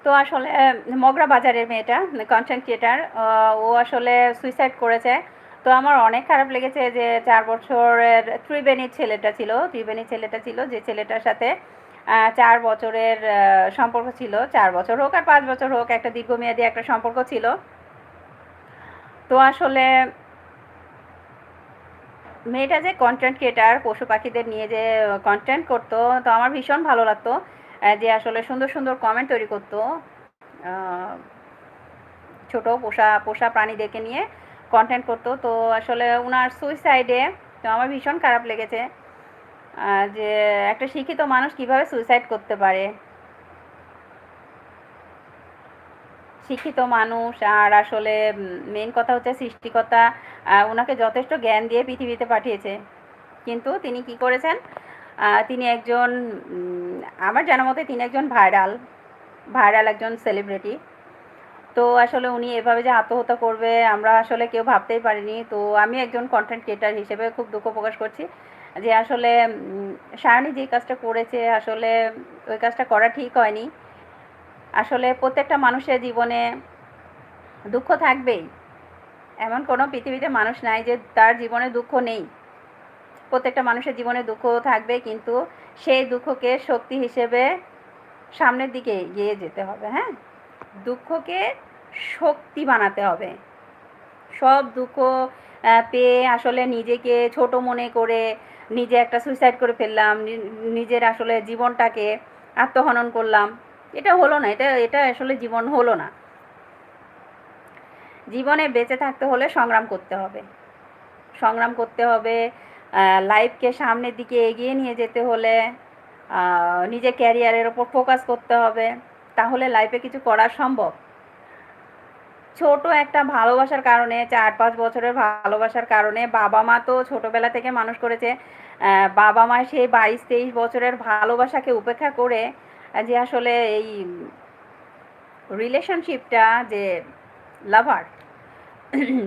তো আসলে মগরা বাজারের মেয়েটা কন্টেন্ট ক্রিয়েটার, ও আসলে সুইসাইড করেছে। তো আমার অনেক খারাপ লেগেছে যে 4 বছরের ত্রিবেণী ছেলেটা ছিল যে ছেলেটার সাথে 4 বছরের সম্পর্ক ছিল। 4 বছর হোক আর 5 বছর হোক, একটা দীর্ঘমেয়াদী একটা সম্পর্ক ছিল। তো আসলে মেয়েটা যে কন্টেন্ট ক্রিয়েটার, পশু পাখিদের নিয়ে যে কন্টেন্ট করতো, তো আমার ভীষণ ভালো লাগতো যে আসলে সুন্দর সুন্দর কমেন্ট তৈরি করতো। ছোট পোষা পোষা প্রাণীদেরকে নিয়ে কন্টেন্ট করতো। তো আসলে ওনার সুইসাইডে তো আমার ভীষণ খারাপ লেগেছে যে একটা শিক্ষিত মানুষ কিভাবে সুইসাইড করতে পারে। শিক্ষিত মানুষ, আর আসলে মেন কথা হচ্ছে সৃষ্টিকর্তা ওনাকে যথেষ্ট জ্ঞান দিয়ে পৃথিবীতে পাঠিয়েছে, কিন্তু তিনি কি করেছেন, তিনি একজন আমার জানা মতে তিনি একজন ভাইরাল একজন সেলিব্রিটি। তো আসলে উনি এভাবে যে আত্মহত্যা করবে আমরা আসলে কেউ ভাবতেই পারিনি। তো আমি একজন কন্টেন্ট ক্রিয়েটার হিসেবে খুব দুঃখ প্রকাশ করছি যে আসলে সায়নী যে কাজটা করেছে আসলে ওই কাজটা করা ঠিক হয়নি। আসলে প্রত্যেকটা মানুষের জীবনে দুঃখ থাকবেই, এমন কোনো পৃথিবীতে মানুষ নাই যে তার জীবনে দুঃখ নেই। প্রত্যেকটা মানুষের জীবনে দুঃখ থাকবে, কিন্তু সেই দুঃখকে শক্তি হিসেবে সামনের দিকে এগিয়ে যেতে হবে। হ্যাঁ, দুঃখকে শক্তি বানাতে হবে। সব দুঃখ পেয়ে আসলে নিজেকে ছোট মনে করে নিজে একটা সুইসাইড করে ফেললাম, নিজের আসলে জীবনটাকে আত্মহনন করলাম, এটা হলো না। এটা এটা আসলে জীবন হলো না। জীবনে বেঁচে থাকতে হলে সংগ্রাম করতে হবে, সংগ্রাম করতে হবে। লাইফকে সামনের দিকে এগিয়ে নিয়ে যেতে হলে নিজের ক্যারিয়ারের ওপর ফোকাস করতে হবে, তাহলে লাইফে কিছু করা সম্ভব। ছোট একটা ভালোবাসার কারণে, 4-5 বছরের ভালোবাসার কারণে বাবা মা তো ছোটোবেলা থেকে মানুষ করেছে। বাবা মা সেই 22-23 বছরের ভালোবাসাকে উপেক্ষা করে যে আসলে এই রিলেশনশিপটা, যে লাভার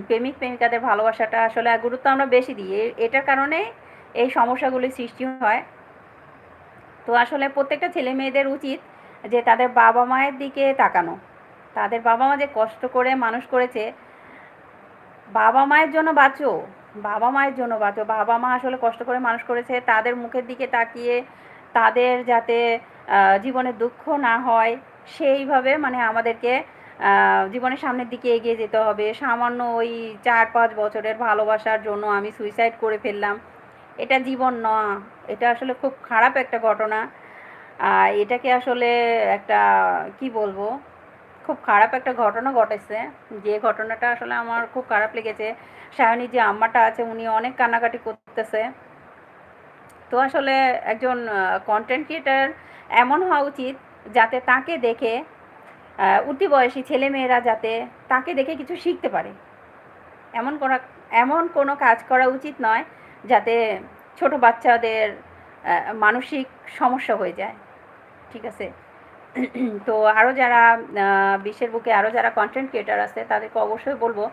প্রেমিক প্রেমিকাদের ভালোবাসাটা আসলে গুরুত্ব আমরা বেশি দিই, এটার কারণে এই সমস্যাগুলির সৃষ্টি হয়। তো আসলে প্রত্যেকটা ছেলে মেয়েদের উচিত যে তাদের বাবা মায়ের দিকে তাকানো। তাদের বাবা মা যে কষ্ট করে মানুষ করেছে, বাবা মায়ের জন্য বাঁচো, বাবা মায়ের জন্য বাঁচো। বাবা মা আসলে কষ্ট করে মানুষ করেছে, তাদের মুখের দিকে তাকিয়ে তাদের যাতে জীবনে দুঃখ না হয় সেইভাবে মানে আমাদেরকে জীবনের সামনের দিকে এগিয়ে যেতে হবে। সামান্য ওই 4-5 বছরের ভালোবাসার জন্য আমি সুইসাইড করে ফেললাম, এটা জীবন না। এটা আসলে খুব খারাপ একটা ঘটনা। এটাকে আসলে একটা কি বলবো, খুব খারাপ একটা ঘটনা ঘটেছে, যে ঘটনাটা আসলে আমার খুব খারাপ লেগেছে। সায়নীর যে আম্মাটা আছে উনি অনেক কান্নাকাটি করতেছে। তো আসলে একজন কন্টেন্ট ক্রিয়েটার এমন হওয়া উচিত যাতে তাকে দেখে উঠতি বয়সী ছেলেমেয়েরা যাতে তাকে দেখে কিছু শিখতে পারে। এমন করা এমন কোনো কাজ করা উচিত নয় যাতে ছোট বাচ্চাদের মানসিক সমস্যা হয়ে যায়। ঠিক আছে? তো আরও যারা বিশ্বের বুকে আরও যারা কন্টেন্ট ক্রিয়েটার আছে তাদেরকে অবশ্যই বলবো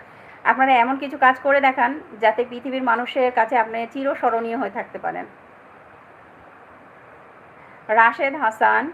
আপনারা এমন কিছু কাজ করে দেখান যাতে পৃথিবীর মানুষের কাছে আপনি চিরস্মরণীয় হয়ে থাকতে পারেন। রাশেদ হাসান,